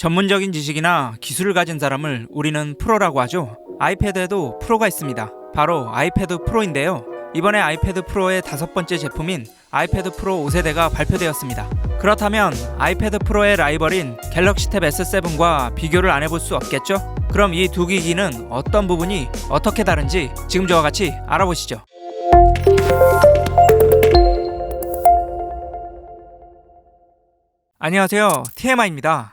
전문적인 지식이나 기술을 가진 사람을 우리는 프로라고 하죠. 아이패드에도 프로가 있습니다. 바로 아이패드 프로인데요. 이번에 아이패드 프로의 5번째 제품인 아이패드 프로 5세대가 발표되었습니다. 그렇다면 아이패드 프로의 라이벌인 갤럭시 탭 S7과 비교를 안 해볼 수 없겠죠? 그럼 이 두 기기는 어떤 부분이 어떻게 다른지 지금 저와 같이 알아보시죠. 안녕하세요, TMI입니다.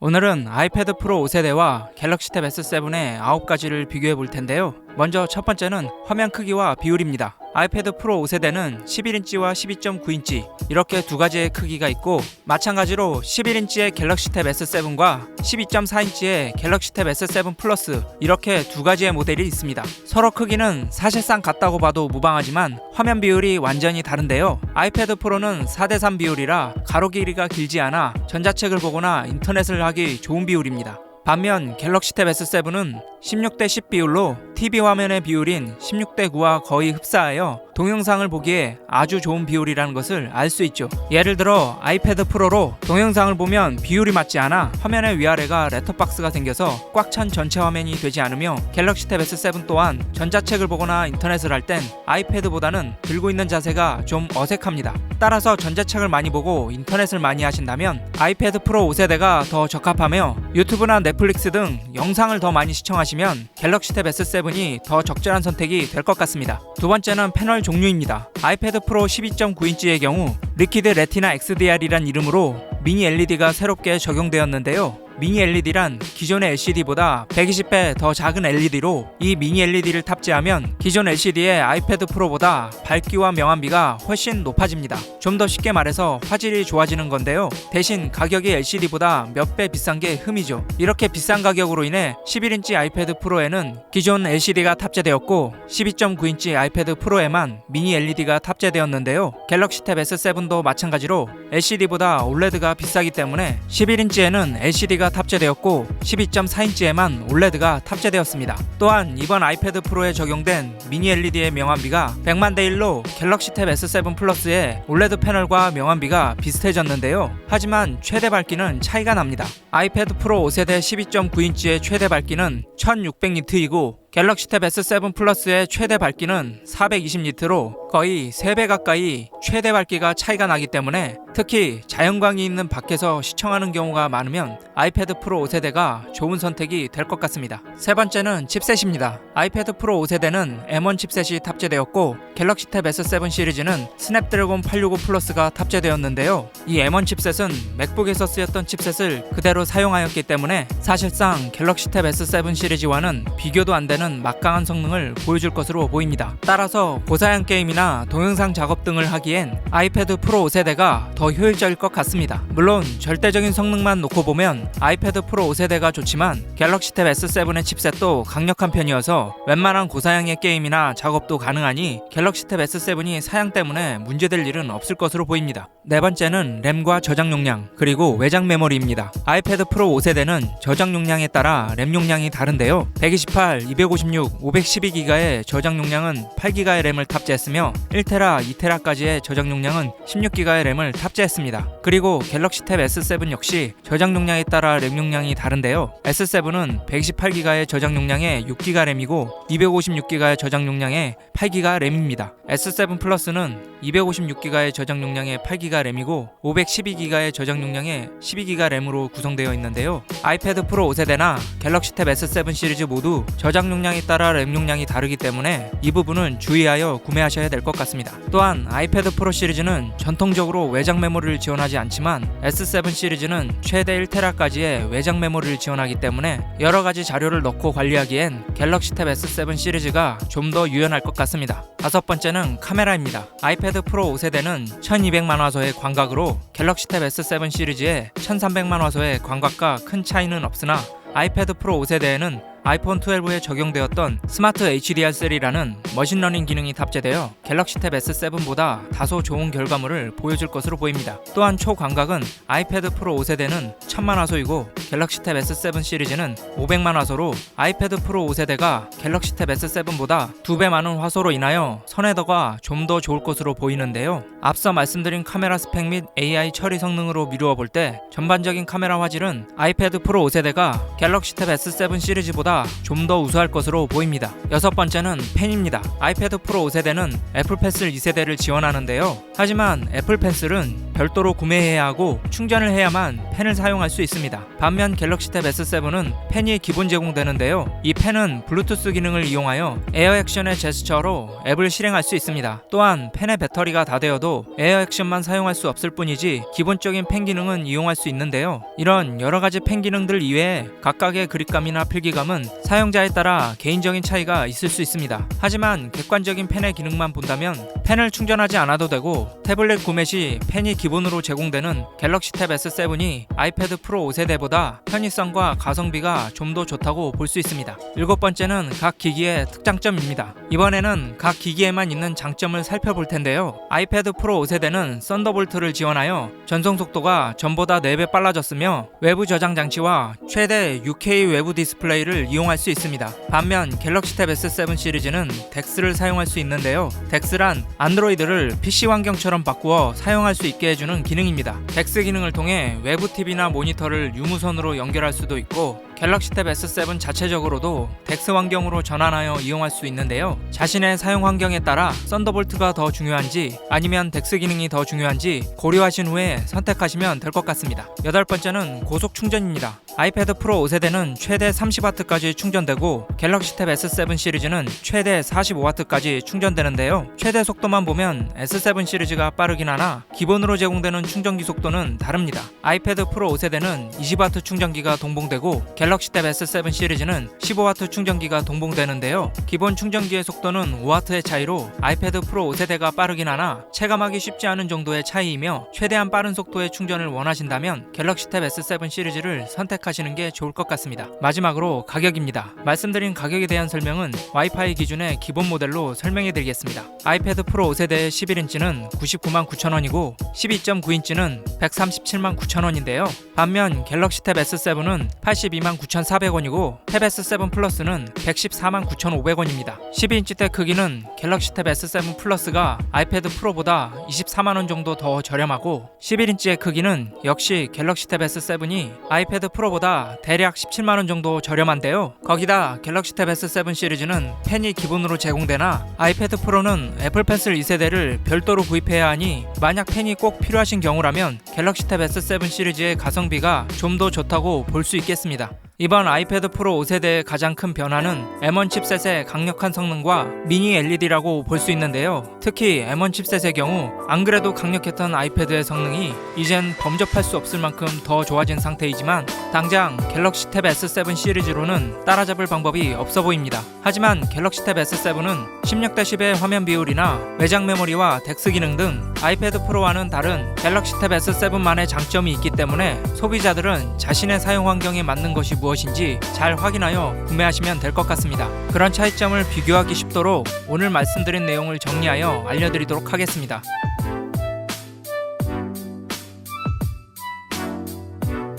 오늘은 아이패드 프로 5세대와 갤럭시 탭 S7의 9가지를 비교해 볼 텐데요. 먼저 첫 번째는 화면 크기와 비율입니다. 아이패드 프로 5세대는 11인치와 12.9인치 이렇게 두 가지의 크기가 있고, 마찬가지로 11인치의 갤럭시 탭 S7과 12.4인치의 갤럭시 탭 S7 플러스 이렇게 두 가지의 모델이 있습니다. 서로 크기는 사실상 같다고 봐도 무방하지만 화면 비율이 완전히 다른데요. 아이패드 프로는 4:3 비율이라 가로 길이가 길지 않아 전자책을 보거나 인터넷을 하기 좋은 비율입니다. 반면 갤럭시 탭 S7은 16:10 비율로 TV 화면의 비율인 16:9와 거의 흡사하여 동영상을 보기에 아주 좋은 비율이라는 것을 알 수 있죠. 예를 들어 아이패드 프로로 동영상을 보면 비율이 맞지 않아 화면의 위아래가 렛터박스가 생겨서 꽉 찬 전체 화면이 되지 않으며, 갤럭시 탭 S7 또한 전자책을 보거나 인터넷을 할 땐 아이패드보다는 들고 있는 자세가 좀 어색합니다. 따라서 전자책을 많이 보고 인터넷을 많이 하신다면 아이패드 프로 5세대가 더 적합하며, 유튜브나 넷플릭스 등 영상을 더 많이 시청하시면 갤럭시 탭 S7이 더 적절한 선택이 될 것 같습니다. 두 번째는 패널 종류입니다. 아이패드 프로 12.9인치의 경우 리퀴드 레티나 XDR이란 이름으로 미니 LED가 새롭게 적용되었는데요. 미니 LED란 기존의 LCD보다 120배 더 작은 LED로, 이 미니 LED를 탑재하면 기존 LCD의 아이패드 프로보다 밝기와 명암비가 훨씬 높아집니다. 좀 더 쉽게 말해서 화질이 좋아지는 건데요. 대신 가격이 LCD보다 몇 배 비싼 게 흠이죠. 이렇게 비싼 가격으로 인해 11인치 아이패드 프로에는 기존 LCD가 탑재되었고 12.9인치 아이패드 프로에만 미니 LED가 탑재되었는데요. 갤럭시 탭 S7도 마찬가지로 LCD보다 OLED가 비싸기 때문에 11인치에는 LCD가 탑재되었고 12.4인치에만 OLED가 탑재되었습니다. 또한 이번 아이패드 프로에 적용된 미니 LED의 명암비가 100만 대 1로 갤럭시 탭 S7 플러스의 OLED 패널과 명암비가 비슷해졌는데요. 하지만 최대 밝기는 차이가 납니다. 아이패드 프로 5세대 12.9인치의 최대 밝기는 1600니트이고 갤럭시 탭 S7 플러스의 최대 밝기는 420니트로 거의 3배 가까이 최대 밝기가 차이가 나기 때문에, 특히 자연광이 있는 밖에서 시청하는 경우가 많으면 아이패드 프로 5세대가 좋은 선택이 될 것 같습니다. 세 번째는 칩셋입니다. 아이패드 프로 5세대는 M1 칩셋이 탑재되었고 갤럭시 탭 S7 시리즈는 스냅드래곤 865 플러스가 탑재되었는데요. 이 M1 칩셋은 맥북에서 쓰였던 칩셋을 그대로 사용하였기 때문에 사실상 갤럭시 탭 S7 시리즈와는 비교도 안 되는 막강한 성능을 보여줄 것으로 보입니다. 따라서 고사양 게임이나 동영상 작업 등을 하기엔 아이패드 프로 5세대가 더 효율적일 것 같습니다. 물론 절대적인 성능만 놓고 보면 아이패드 프로 5세대가 좋지만 갤럭시 탭 S7의 칩셋도 강력한 편이어서 웬만한 고사양의 게임이나 작업도 가능하니 갤럭시 탭 S7이 사양 때문에 문제될 일은 없을 것으로 보입니다. 네 번째는 램과 저장 용량 그리고 외장 메모리입니다. 아이패드 프로 5세대는 저장 용량에 따라 램 용량이 다른데요. 128, 256, 512기가의 저장 용량은 8기가의 램을 탑재했으며 1테라, 2테라까지의 저장 용량은 16기가의 램을 탑재했습니다. 그리고 갤럭시 탭 S7 역시 저장 용량에 따라 램 용량이 다른데요. S7은 128기가의 저장 용량에 6기가 램이고 256기가의 저장 용량에 8기가 램입니다. S7 플러스는 256기가의 저장 용량에 8기가 램이고 512기가의 저장 용량에 12기가 램으로 구성되어 있는데요. 아이패드 프로 5세대나 갤럭시 탭 S7 시리즈 모두 저장 용량에 따라 램 용량이 다르기 때문에 이 부분은 주의하여 구매하셔야 될 것 같습니다. 또한 아이패드 프로 시리즈는 전통적으로 외장 메모리를 지원하지 않지만 S7 시리즈는 최대 1테라까지의 외장 메모리를 지원하기 때문에 여러가지 자료를 넣고 관리하기엔 갤럭시 탭 S7 시리즈가 좀 더 유연할 것 같습니다. 다섯 번째는 카메라입니다. 아이패드 프로 5세대는 1200만 화소의 광각으로 갤럭시 탭 S7 시리즈의 1300만 화소의 광각과 큰 차이는 없으나 아이패드 프로 5세대에는 아이폰 12에 적용되었던 스마트 HDR3라는 머신러닝 기능이 탑재되어 갤럭시 탭 S7보다 다소 좋은 결과물을 보여줄 것으로 보입니다. 또한 초광각은 아이패드 프로 5세대는 1000만 화소이고 갤럭시 탭 S7 시리즈는 500만 화소로 아이패드 프로 5세대가 갤럭시 탭 S7보다 2배 많은 화소로 인하여 선회도가 좀 더 좋을 것으로 보이는데요. 앞서 말씀드린 카메라 스펙 및 AI 처리 성능으로 미루어 볼 때 전반적인 카메라 화질은 아이패드 프로 5세대가 갤럭시 탭 S7 시리즈보다 좀 더 우수할 것으로 보입니다. 여섯 번째는 펜입니다. 아이패드 프로 5세대는 애플 펜슬 2세대를 지원하는데요. 하지만 애플 펜슬은 별도로 구매해야 하고 충전을 해야만 펜을 사용할 수 있습니다. 반면 갤럭시 탭 S7은 펜이 기본 제공되는데요. 이 펜은 블루투스 기능을 이용하여 에어 액션의 제스처로 앱을 실행할 수 있습니다. 또한 펜의 배터리가 다 되어도 에어 액션만 사용할 수 없을 뿐이지 기본적인 펜 기능은 이용할 수 있는데요. 이런 여러가지 펜 기능들 이외에 각각의 그립감이나 필기감은 사용자에 따라 개인적인 차이가 있을 수 있습니다. 하지만 객관적인 펜의 기능만 본다면 펜을 충전하지 않아도 되고 태블릿 구매 시 펜이 기본으로 제공되는 갤럭시 탭 S7이 아이패드 프로 5세대보다 편의성과 가성비가 좀 더 좋다고 볼 수 있습니다. 일곱 번째는 각 기기의 특장점입니다. 이번에는 각 기기에만 있는 장점을 살펴볼 텐데요. 아이패드 프로 5세대는 썬더볼트를 지원하여 전송 속도가 전보다 4배 빨라졌으며 외부 저장 장치와 최대 6K 외부 디스플레이를 이용할 수 있습니다. 반면 갤럭시 탭 S7 시리즈는 덱스를 사용할 수 있는데요. 덱스란 안드로이드를 PC 환경처럼 바꾸어 사용할 수 있게 해주는 기능입니다. 덱스 기능을 통해 외부 TV나 모니터를 유무선으로 연결할 수도 있고 갤럭시 탭 S7 자체적으로도 덱스 환경으로 전환하여 이용할 수 있는데요. 자신의 사용 환경에 따라 썬더볼트가 더 중요한지 아니면 덱스 기능이 더 중요한지 고려하신 후에 선택하시면 될 것 같습니다. 여덟 번째는 고속 충전입니다. 아이패드 프로 5세대는 최대 30W까지 충전되고 갤럭시 탭 S7 시리즈는 최대 45W까지 충전되는데요. 최대 속도만 보면 S7 시리즈가 빠르긴 하나 기본으로 제공되는 충전기 속도는 다릅니다. 아이패드 프로 5세대는 20W 충전기가 동봉되고 갤럭시 탭 S7 시리즈는 15W 충전기가 동봉되는데요. 기본 충전기의 속도는 5W의 차이로 아이패드 프로 5세대가 빠르긴 하나 체감하기 쉽지 않은 정도의 차이이며 최대한 빠른 속도의 충전을 원하신다면 갤럭시 탭 S7 시리즈를 선택하시는 게 좋을 것 같습니다. 마지막으로 가격입니다. 말씀드린 가격에 대한 설명은 와이파이 기준의 기본 모델로 설명해 드리겠습니다. 아이패드 프로 5세대의 11인치는 99만 9천원이고 12.9인치는 137만 9천원인데요. 반면 갤럭시 탭 S7은 82만 9,400원이고 탭 S7 플러스는 114만 9,500원입니다. 12인치대 크기는 갤럭시 탭 S7 플러스가 아이패드 프로보다 24만원 정도 더 저렴하고 11인치의 크기는 역시 갤럭시 탭 S7이 아이패드 프로보다 대략 17만원 정도 저렴한데요. 거기다 갤럭시 탭 S7 시리즈는 펜이 기본으로 제공되나 아이패드 프로는 애플 펜슬 2세대를 별도로 구입해야 하니 만약 펜이 꼭 필요하신 경우라면 갤럭시 탭 S7 시리즈의 가성비가 좀 더 좋다고 볼 수 있겠습니다. 이번 아이패드 프로 5세대의 가장 큰 변화는 M1 칩셋의 강력한 성능과 미니 LED라고 볼 수 있는데요. 특히 M1 칩셋의 경우 안 그래도 강력했던 아이패드의 성능이 이젠 범접할 수 없을 만큼 더 좋아진 상태이지만 당장 갤럭시 탭 S7 시리즈로는 따라잡을 방법이 없어 보입니다. 하지만 갤럭시 탭 S7은 16:10의 화면 비율이나 외장 메모리와 덱스 기능 등 아이패드 프로와는 다른 갤럭시 탭 S7만의 장점이 있기 때문에 소비자들은 자신의 사용 환경에 맞는 것이 무엇인지 잘 확인하여 구매하시면 될 것 같습니다. 그런 차이점을 비교하기 쉽도록 오늘 말씀드린 내용을 정리하여 알려드리도록 하겠습니다.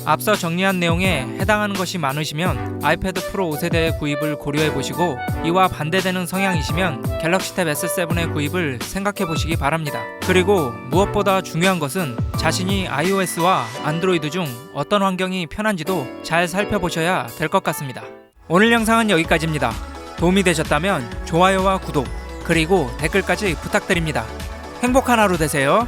앞서 정리한 내용에 해당하는 것이 많으시면 아이패드 프로 5세대의 구입을 고려해보시고 이와 반대되는 성향이시면 갤럭시 탭 S7의 구입을 생각해보시기 바랍니다. 그리고 무엇보다 중요한 것은 자신이 iOS와 안드로이드 중 어떤 환경이 편한지도 잘 살펴보셔야 될 것 같습니다. 오늘 영상은 여기까지입니다. 도움이 되셨다면 좋아요와 구독 그리고 댓글까지 부탁드립니다. 행복한 하루 되세요.